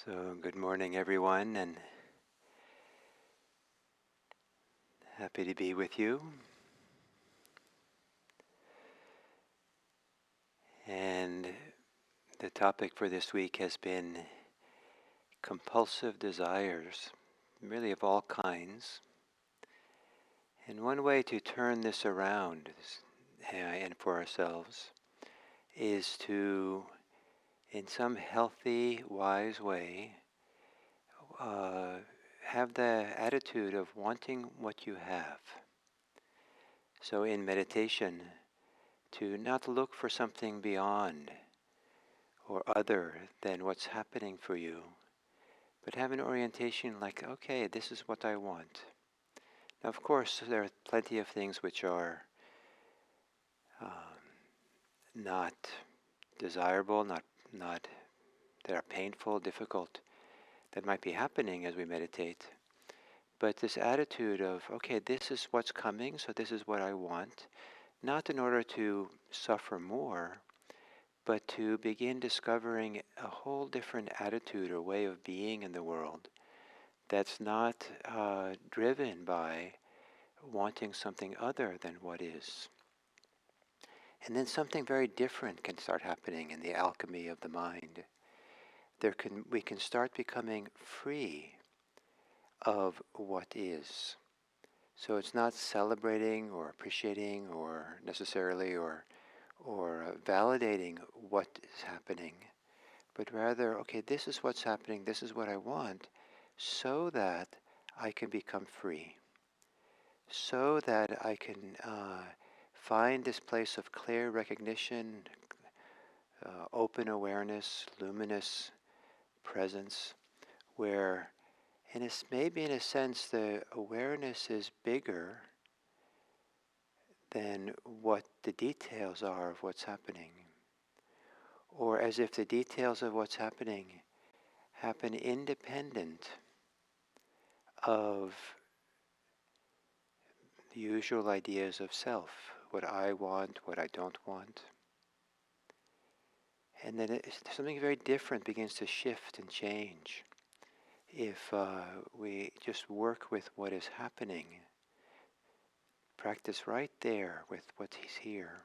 So, good morning, everyone, and happy to be with you. And the topic for this week has been compulsive desires, really of all kinds. And one way to turn this around and for ourselves is to, in some healthy, wise way, uh, have the attitude of wanting what you have. So, in meditation, to not look for something beyond or other than what's happening for you, but have an orientation like, okay, this is what I want. Now, of course, there are plenty of things which are um, not desirable, not that are painful, difficult, that might be happening as we meditate. But this attitude of, okay, this is what's coming, so this is what I want, not in order to suffer more, but to begin discovering a whole different attitude or way of being in the world that's not driven by wanting something other than what is. And then something very different can start happening in the alchemy of the mind. We can start becoming free of what is. So it's not celebrating or appreciating or necessarily or validating what is happening, but rather, okay, this is what's happening, this is what I want, so that I can become free, so that I can find this place of clear recognition, open awareness, luminous presence, where maybe in a sense the awareness is bigger than what the details are of what's happening. Or as if the details of what's happening happen independent of the usual ideas of self, what I want, what I don't want. And then something very different begins to shift and change if we just work with what is happening, practice right there with what is here.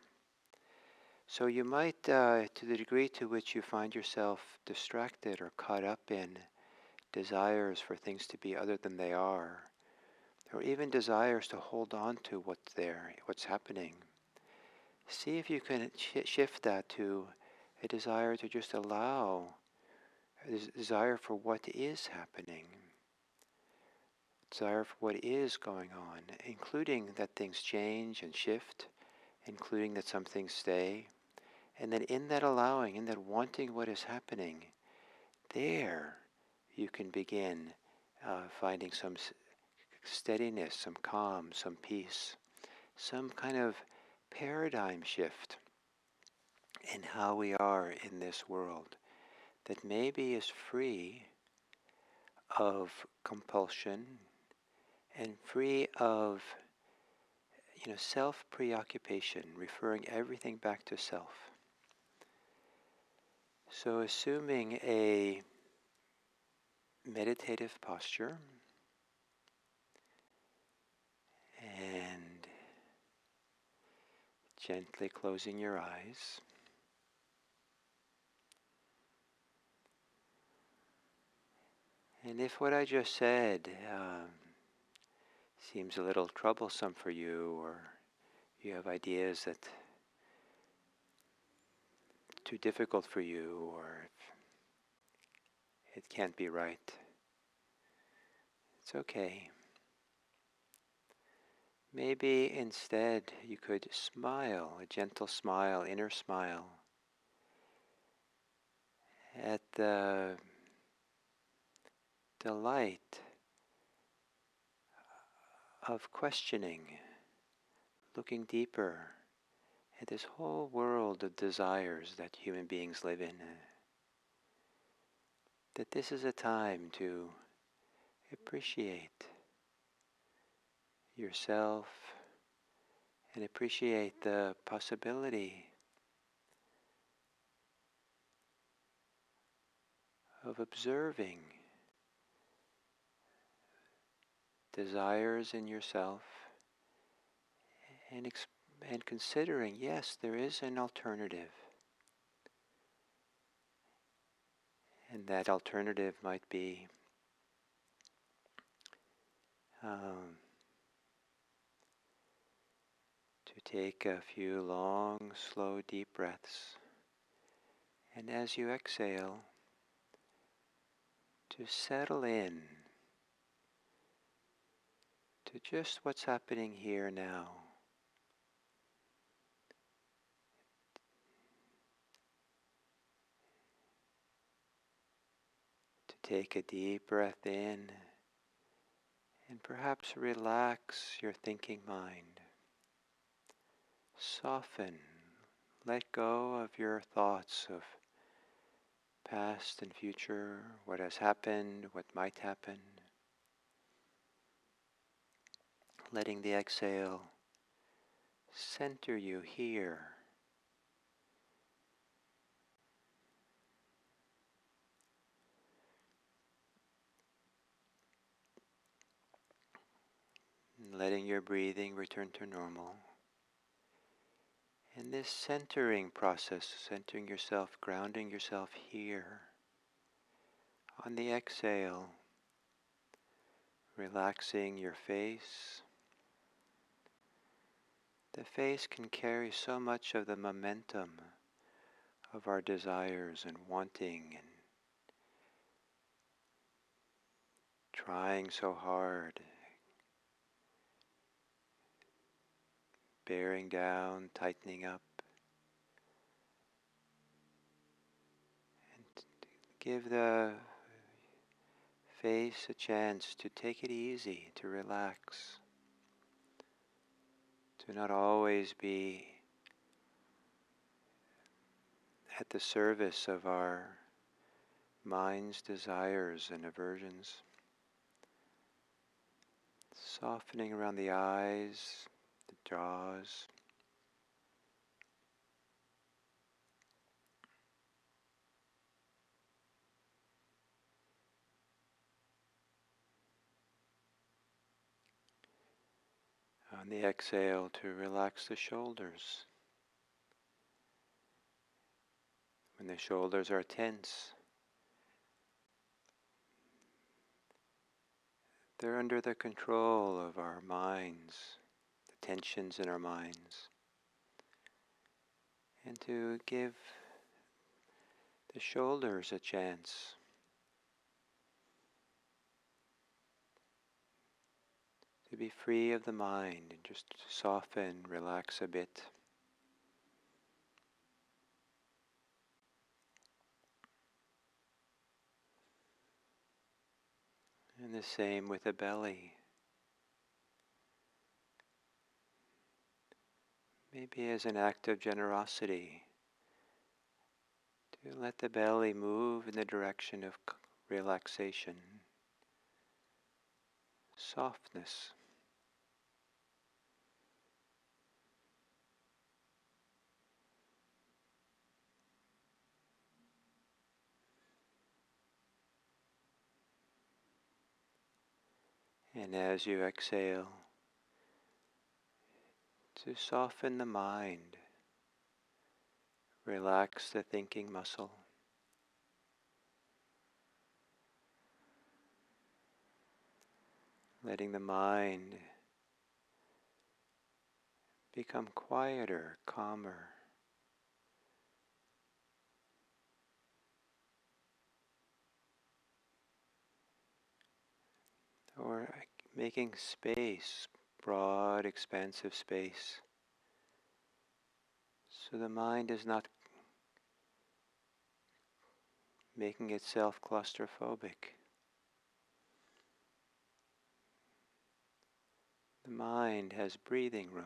So you might, to the degree to which you find yourself distracted or caught up in desires for things to be other than they are, or even desires to hold on to what's there, what's happening, see if you can shift that to a desire to just allow, a desire for what is happening, desire for what is going on, including that things change and shift, including that some things stay. And then in that allowing, in that wanting what is happening, there you can begin finding some steadiness, some calm, some peace, some kind of paradigm shift in how we are in this world that maybe is free of compulsion and free of self-preoccupation, referring everything back to self. So assuming a meditative posture and gently closing your eyes. And if what I just said seems a little troublesome for you, or you have ideas that too difficult for you, or if it can't be right, it's okay. Maybe instead you could smile, a gentle smile, inner smile, at the delight of questioning, looking deeper at this whole world of desires that human beings live in. That this is a time to appreciate yourself and appreciate the possibility of observing desires in yourself and, and considering, yes, there is an alternative. And that alternative might be um, to take a few long, slow, deep breaths. And as you exhale, to settle in to just what's happening here now. To take a deep breath in and perhaps relax your thinking mind. Soften, let go of your thoughts of past and future, what has happened, what might happen. Letting the exhale center you here. Letting your breathing return to normal. And this centering process, centering yourself, grounding yourself here. On the exhale, relaxing your face. The face can carry so much of the momentum of our desires and wanting and trying so hard, bearing down, tightening up, and give the face a chance to take it easy, to relax, to not always be at the service of our mind's desires and aversions. Softening around the eyes, the jaws. On the exhale, to relax the shoulders. When the shoulders are tense, they're under the control of our minds, the tensions in our minds. And to give the shoulders a chance to be free of the mind and just soften, relax a bit. And the same with the belly. Maybe as an act of generosity, to let the belly move in the direction of relaxation, softness. And as you exhale, to soften the mind, relax the thinking muscle. Letting the mind become quieter, calmer. Or making space, broad, expansive space, so the mind is not making itself claustrophobic. The mind has breathing room.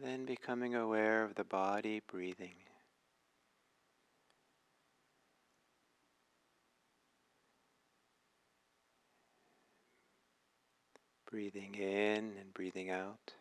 And then becoming aware of the body breathing. Breathing in and breathing out.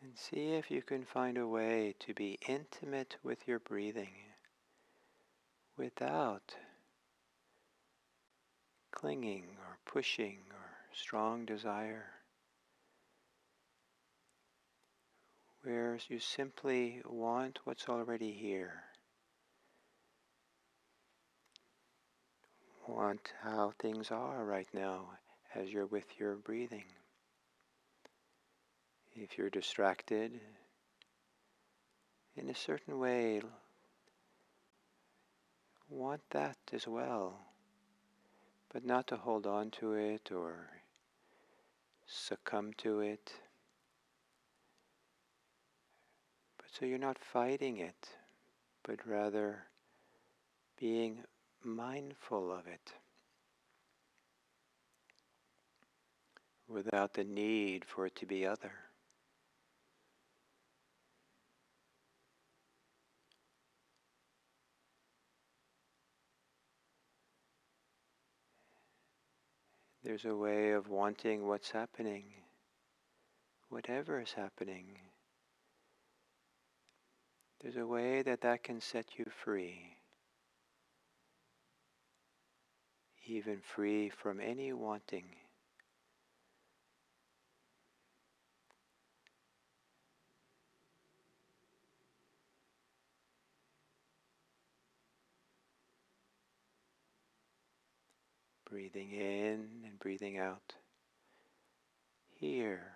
And see if you can find a way to be intimate with your breathing without clinging or pushing or strong desire, whereas you simply want what's already here, want how things are right now as you're with your breathing. If you're distracted, in a certain way, want that as well, but not to hold on to it or succumb to it, but so you're not fighting it, but rather being mindful of it without the need for it to be other. There's a way of wanting what's happening, whatever is happening. There's a way that that can set you free, even free from any wanting. Breathing in and breathing out. Here.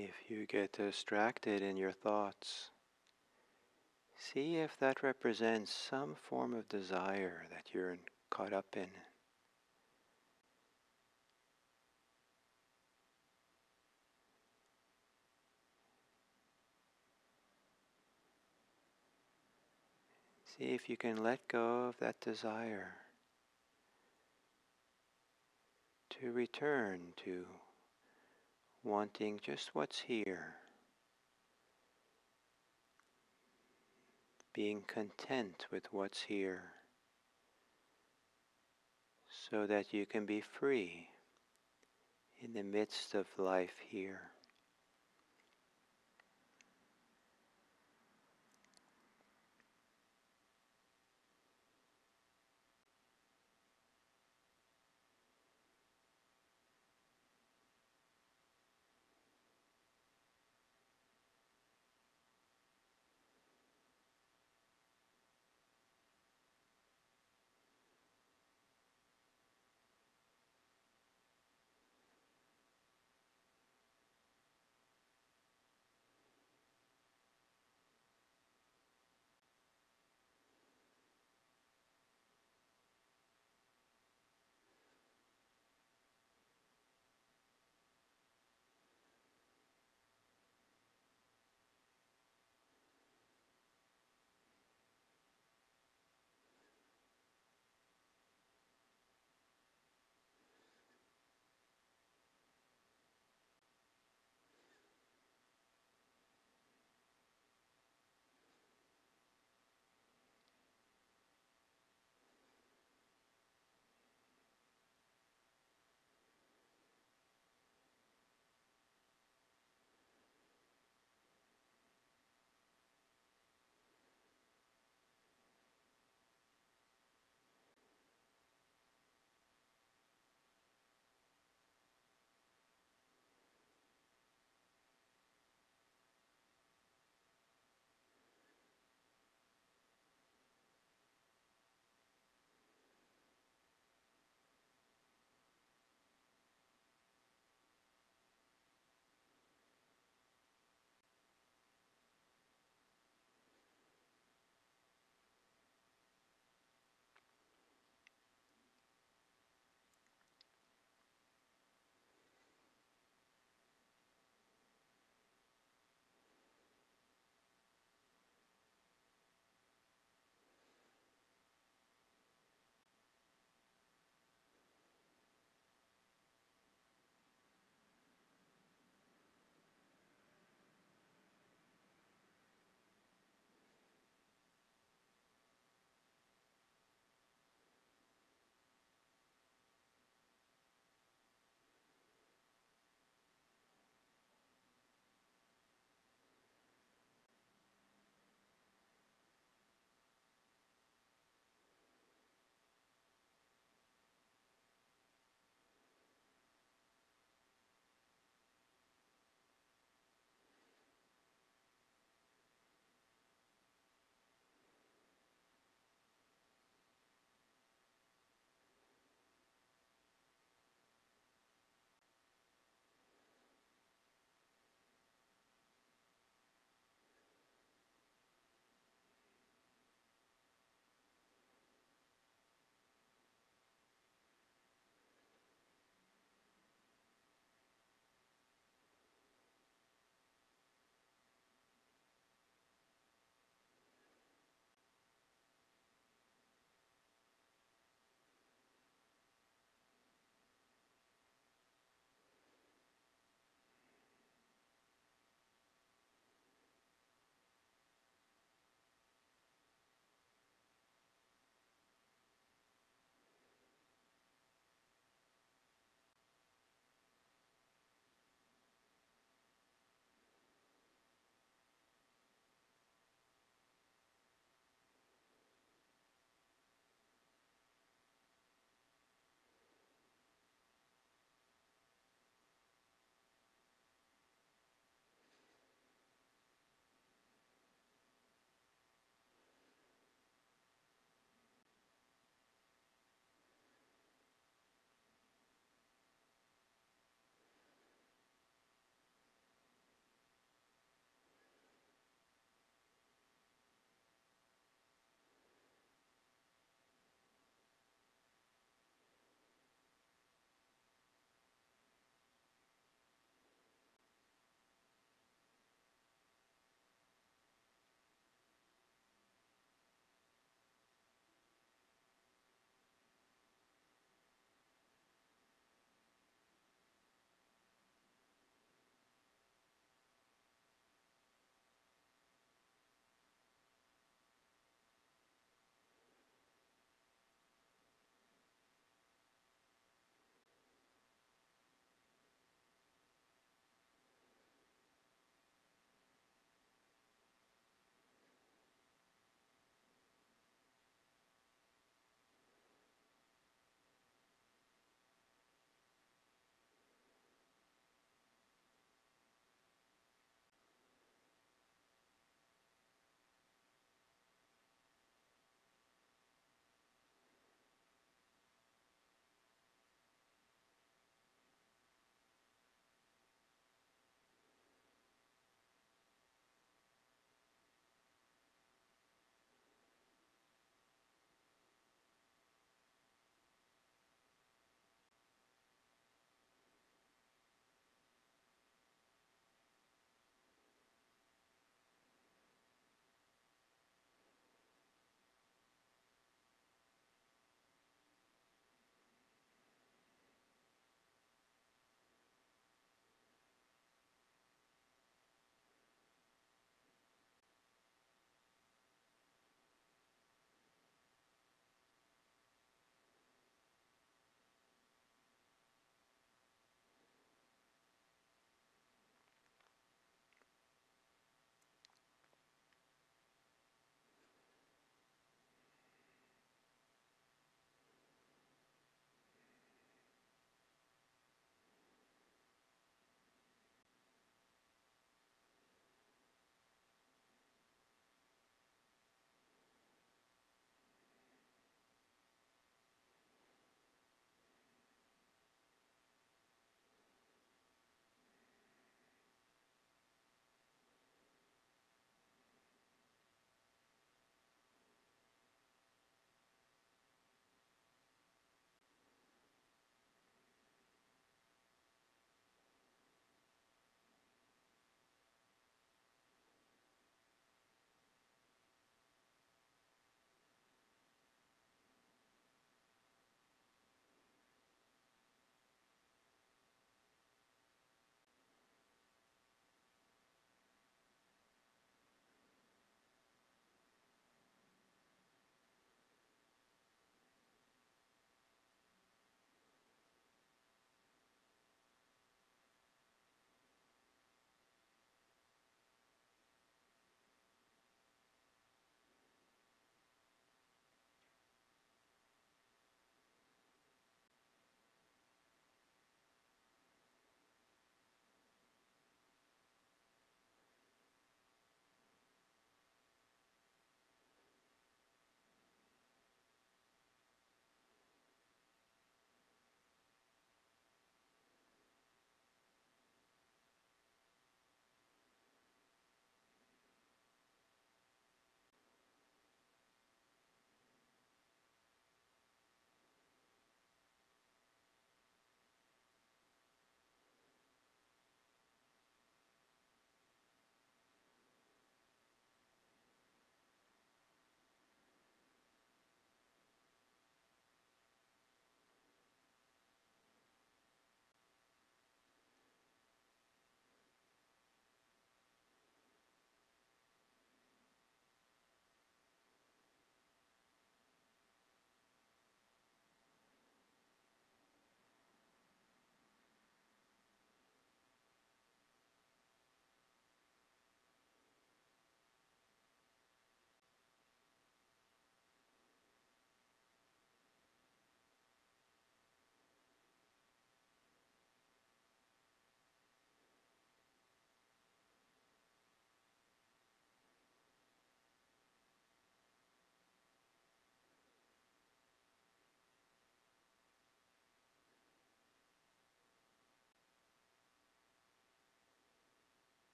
If you get distracted in your thoughts, see if that represents some form of desire that you're caught up in. See if you can let go of that desire to return to wanting just what's here, being content with what's here, so that you can be free in the midst of life here.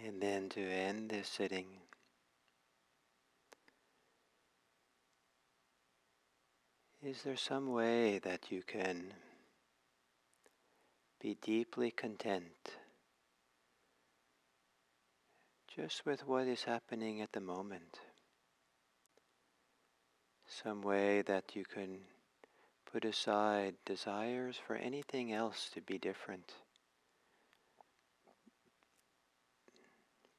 And then to end this sitting, is there some way that you can be deeply content just with what is happening at the moment? Some way that you can put aside desires for anything else to be different,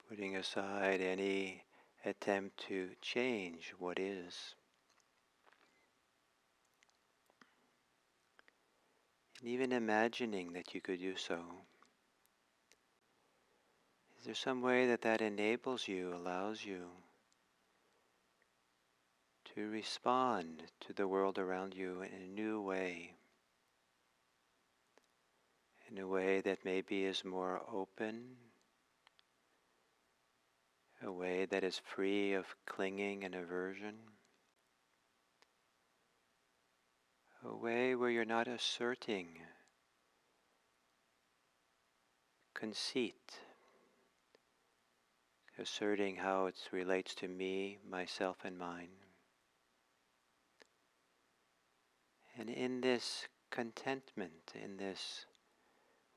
putting aside any attempt to change what is. And even imagining that you could do so. Is there some way that that enables you, allows you to respond to the world around you in a new way, in a way that maybe is more open, a way that is free of clinging and aversion, a way where you're not asserting conceit, asserting how it relates to me, myself, and mine. And in this contentment, in this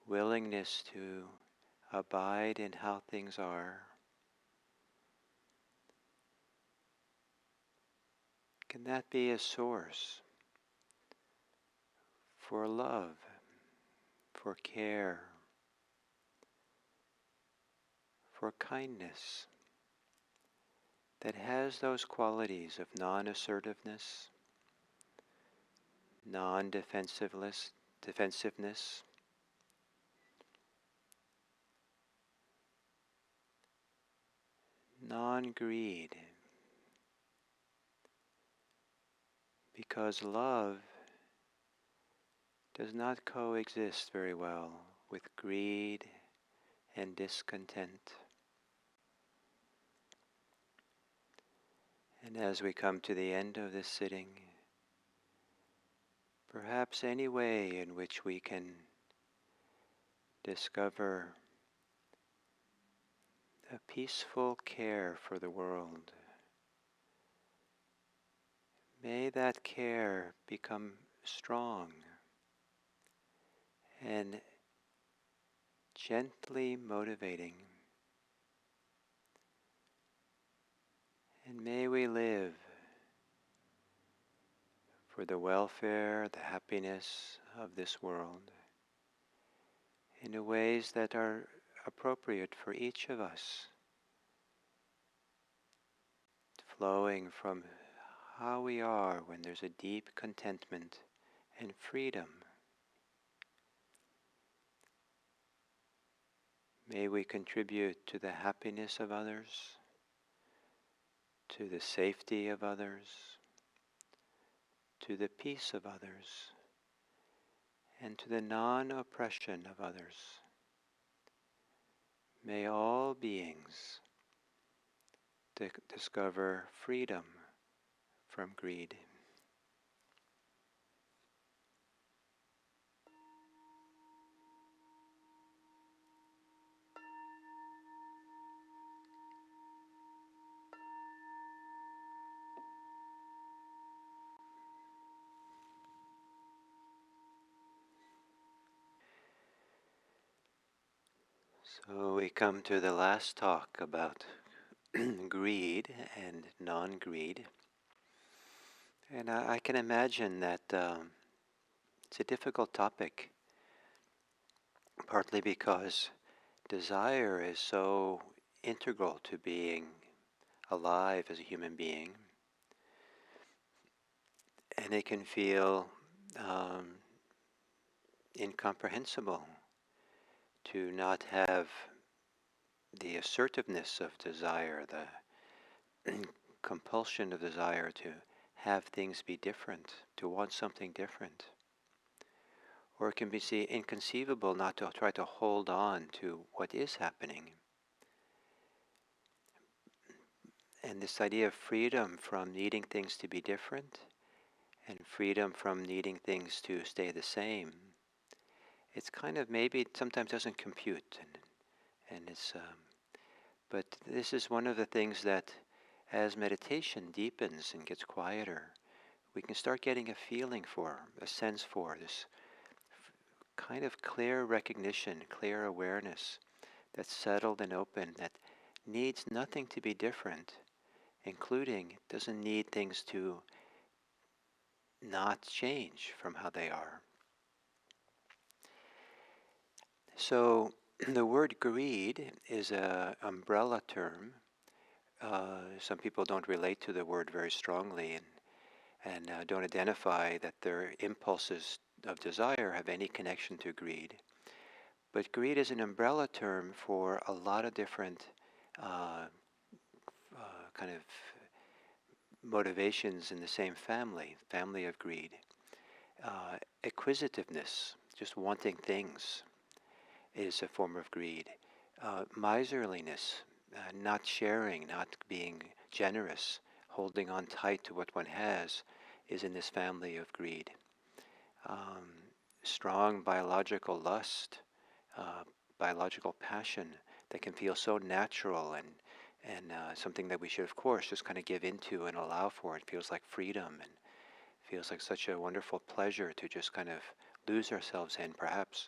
willingness to abide in how things are, can that be a source for love, for care, for kindness, that has those qualities of non-assertiveness, defensiveness, non-greed, because love does not coexist very well with greed and discontent. And as we come to the end of this sitting, perhaps any way in which we can discover a peaceful care for the world, may that care become strong and gently motivating. And may we live for the welfare, the happiness of this world in the ways that are appropriate for each of us, flowing from how we are when there's a deep contentment and freedom. May we contribute to the happiness of others, to the safety of others, to the peace of others, and to the non-oppression of others. May all beings discover freedom from greed. So we come to the last talk about greed and non-greed. And I can imagine that it's a difficult topic, partly because desire is so integral to being alive as a human being. And it can feel incomprehensible to not have the assertiveness of desire, the compulsion of desire to have things be different, to want something different. Or it can be inconceivable not to try to hold on to what is happening. And this idea of freedom from needing things to be different and freedom from needing things to stay the same, it's kind of maybe sometimes doesn't compute, and it's But this is one of the things that, as meditation deepens and gets quieter, we can start getting a feeling for, a sense for this kind of clear recognition, clear awareness that's settled and open, that needs nothing to be different, including doesn't need things to not change from how they are. So the word greed is an umbrella term. Some people don't relate to the word very strongly and don't identify that their impulses of desire have any connection to greed. But greed is an umbrella term for a lot of different uh, kind of motivations in the same family of greed. Acquisitiveness, just wanting things, is a form of greed. Miserliness, not sharing, not being generous, holding on tight to what one has, is in this family of greed. Um, Strong biological lust, uh, biological passion that can feel so natural and something that we should, of course, just kind of give into and allow for. It feels like freedom and feels like such a wonderful pleasure to just kind of lose ourselves in, perhaps.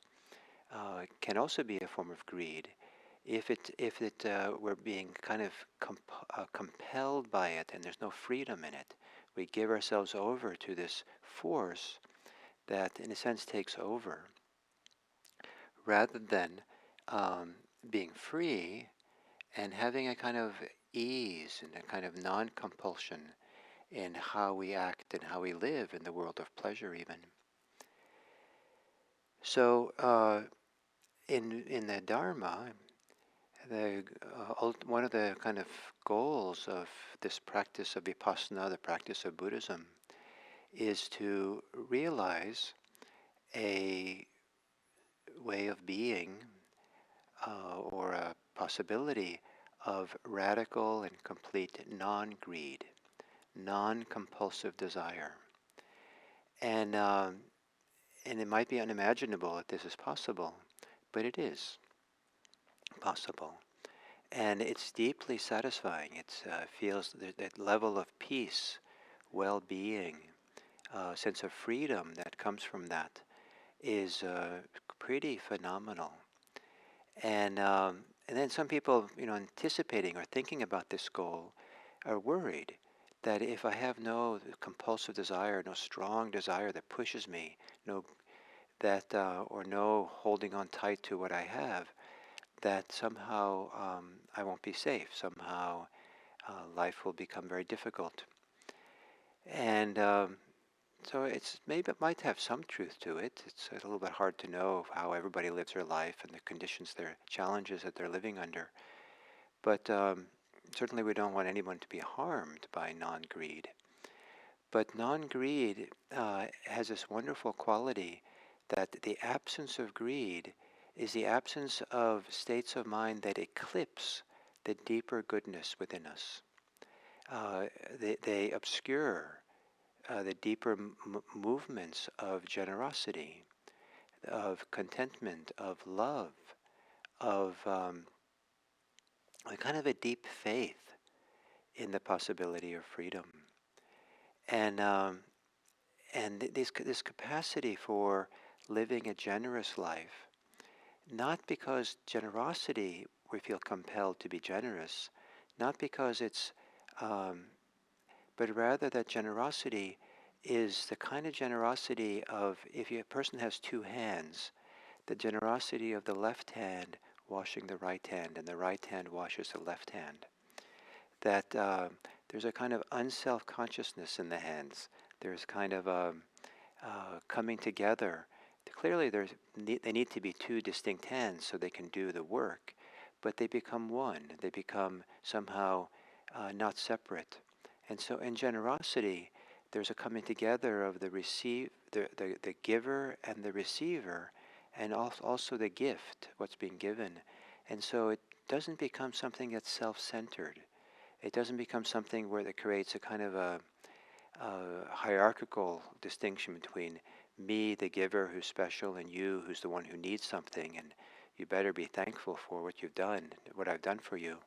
Can also be a form of greed if it we're being kind of compelled by it and there's no freedom in it. We give ourselves over to this force that, in a sense, takes over rather than um, being free and having a kind of ease and a kind of non-compulsion in how we act and how we live in the world of pleasure, even. So, in the Dharma, one of the kind of goals of this practice of vipassana, the practice of Buddhism, is to realize a way of being or a possibility of radical and complete non-greed, non-compulsive desire. And, um, and it might be unimaginable that this is possible, but it is possible. And it's deeply satisfying. It feels that level of peace, well-being, sense of freedom that comes from that is pretty phenomenal. And then some people, anticipating or thinking about this goal, are worried that if I have no compulsive desire, no strong desire that pushes me, no that or no holding on tight to what I have, that somehow I won't be safe. Somehow life will become very difficult. And so maybe it might have some truth to it. It's a little bit hard to know how everybody lives their life and the conditions, their challenges that they're living under. But certainly we don't want anyone to be harmed by non-greed. But non-greed has this wonderful quality that the absence of greed is the absence of states of mind that eclipse the deeper goodness within us. They obscure the deeper movements of generosity, of contentment, of love, of a kind of a deep faith in the possibility of freedom. And this capacity for living a generous life, not because generosity, we feel compelled to be generous, not because um, but rather that generosity is the kind of generosity of, if a person has two hands, the generosity of the left hand washing the right hand and the right hand washes the left hand. That there's a kind of unself-consciousness in the hands. There's kind of a coming together. Clearly, they need to be two distinct hands so they can do the work, but they become one. They become somehow not separate. And so, in generosity, there's a coming together of the giver and the receiver, and also the gift, what's being given. And so, it doesn't become something that's self-centered. It doesn't become something where it creates a kind of a hierarchical distinction between me, the giver, who's special, and you, who's the one who needs something, and you better be thankful for what you've done, what I've done for you.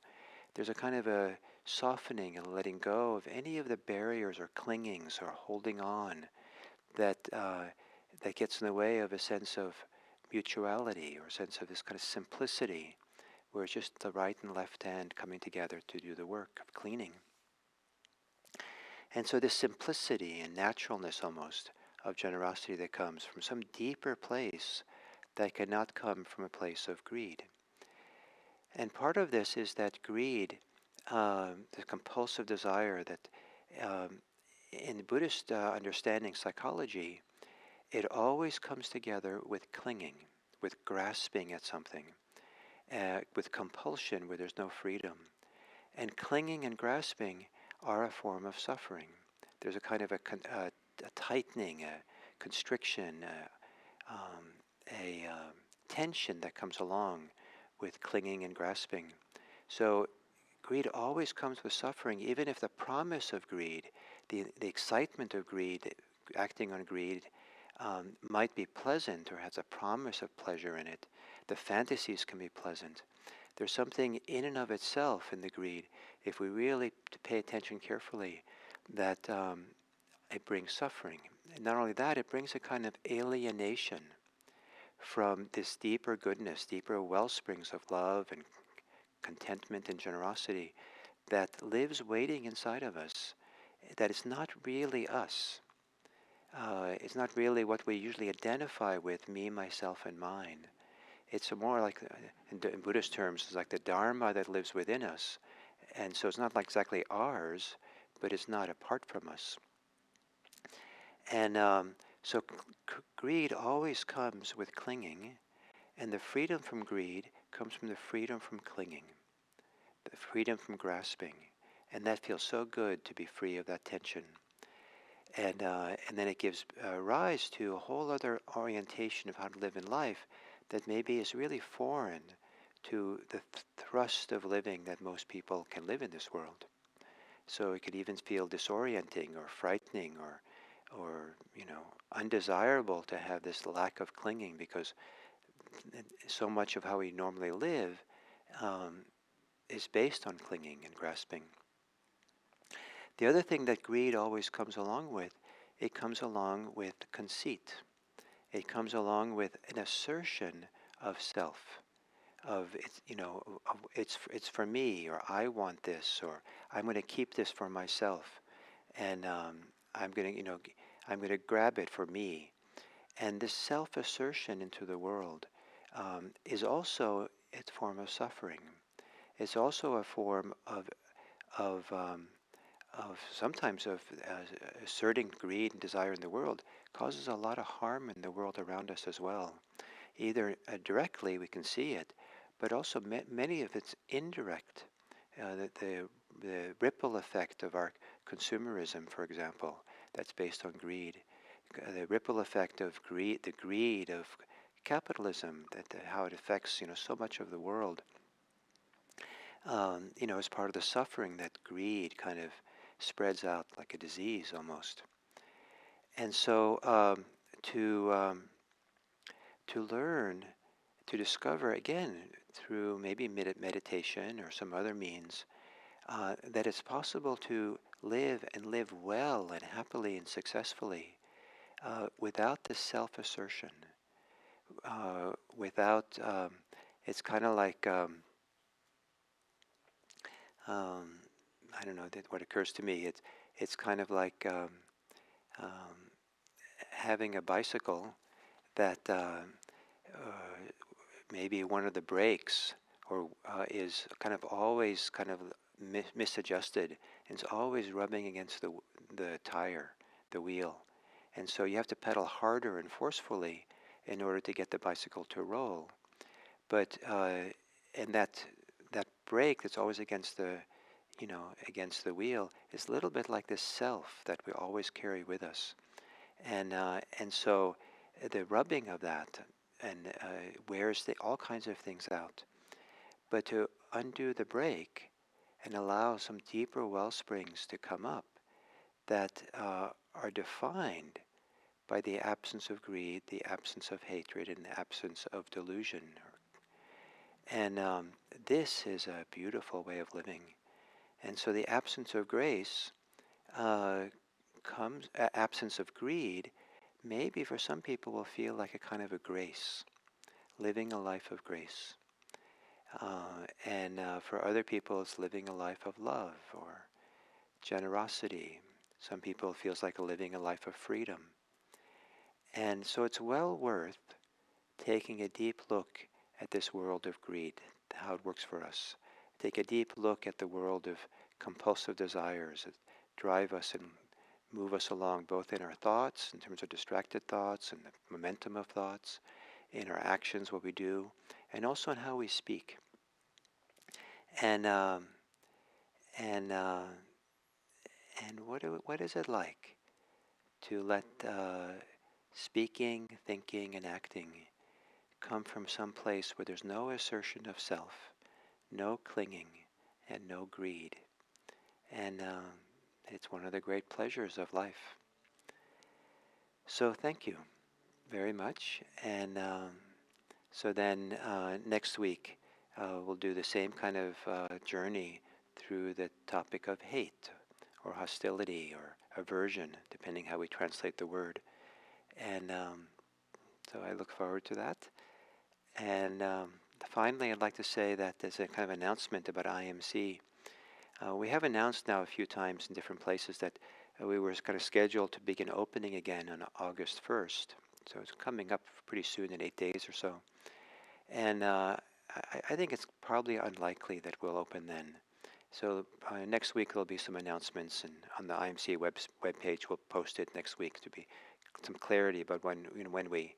there's a kind of a softening and letting go of any of the barriers or clingings or holding on that that gets in the way of a sense of mutuality or a sense of this kind of simplicity, where it's just the right and left hand coming together to do the work of cleaning. And so this simplicity and naturalness almost of generosity that comes from some deeper place that cannot come from a place of greed. And part of this is that greed, the compulsive desire that in Buddhist understanding psychology, it always comes together with clinging, with grasping at something, with compulsion where there's no freedom. And clinging and grasping are a form of suffering. There's a kind of a tightening, a constriction, a tension that comes along with clinging and grasping. So greed always comes with suffering, even if the promise of greed, the excitement of greed, acting on greed, might be pleasant or has a promise of pleasure in it. The fantasies can be pleasant. There's something in and of itself in the greed, if we really pay attention carefully, that it brings suffering. And not only that, it brings a kind of alienation from this deeper goodness, deeper wellsprings of love and contentment and generosity that lives waiting inside of us, that is not really us. It's not really what we usually identify with, me, myself, and mine. It's more like, in Buddhist terms, it's like the Dharma that lives within us. And so it's not like exactly ours, but it's not apart from us. And so greed always comes with clinging, and the freedom from greed comes from the freedom from clinging, the freedom from grasping. And that feels so good to be free of that tension. And then it gives rise to a whole other orientation of how to live in life that maybe is really foreign to the thrust of living that most people can live in this world. So it could even feel disorienting or frightening or undesirable to have this lack of clinging, because so much of how we normally live is based on clinging and grasping. The other thing that greed always comes along with, it comes along with conceit. It comes along with an assertion of self, of it's for me, or I want this, or I'm going to keep this for myself, and I'm going to grab it for me. And this self-assertion into the world is also a form of suffering. It's also a form of sometimes of asserting greed and desire in the world causes a lot of harm in the world around us as well. Either directly we can see it, but also many of it's indirect. The ripple effect of our consumerism, for example, that's based on greed. The ripple effect of greed, the greed of capitalism, how it affects so much of the world. As part of the suffering that greed kind of spreads out like a disease almost. And so to learn, to discover again through maybe meditation or some other means, that it's possible to live and live well and happily and successfully without this self-assertion, without, it's kind of like, I don't know, what occurs to me, it's kind of like um, having a bicycle that maybe one of the brakes or is kind of always kind of misadjusted, and it's always rubbing against the tire, the wheel. And so you have to pedal harder and forcefully in order to get the bicycle to roll. But and that brake that's always against the wheel is a little bit like this self that we always carry with us. And so the rubbing of that and wears all kinds of things out. But to undo the brake and allow some deeper well springs to come up that are defined by the absence of greed, the absence of hatred, and the absence of delusion. And this is a beautiful way of living. And so the absence of grace absence of greed, maybe for some people will feel like a kind of a grace, living a life of grace. And for other people, it's living a life of love or generosity. Some people it feels like living a life of freedom. And so it's well worth taking a deep look at this world of greed, how it works for us. Take a deep look at the world of compulsive desires that drive us and move us along both in our thoughts, in terms of distracted thoughts and the momentum of thoughts, in our actions, what we do, and also in how we speak. And and uh, and what is it like to let speaking, thinking, and acting come from some place where there's no assertion of self, no clinging, and no greed? And it's one of the great pleasures of life. So thank you very much. And so then next week we'll do the same kind of journey through the topic of hate or hostility or aversion, depending how we translate the word. And so I look forward to that. And finally, I'd like to say that there's a kind of announcement about IMC. We have announced now a few times in different places that we were kind of scheduled to begin opening again on August 1st. So it's coming up pretty soon, in 8 days or so. And I think it's probably unlikely that we'll open then. So next week there'll be some announcements, and on the IMC webpage we'll post it next week to be some clarity about when we,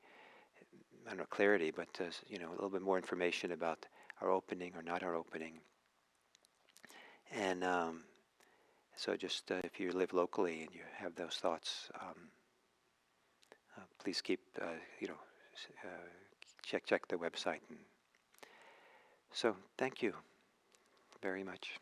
I don't know clarity, but a little bit more information about our opening or not our opening. And so just if you live locally and you have those thoughts, please keep check the website. And so thank you very much.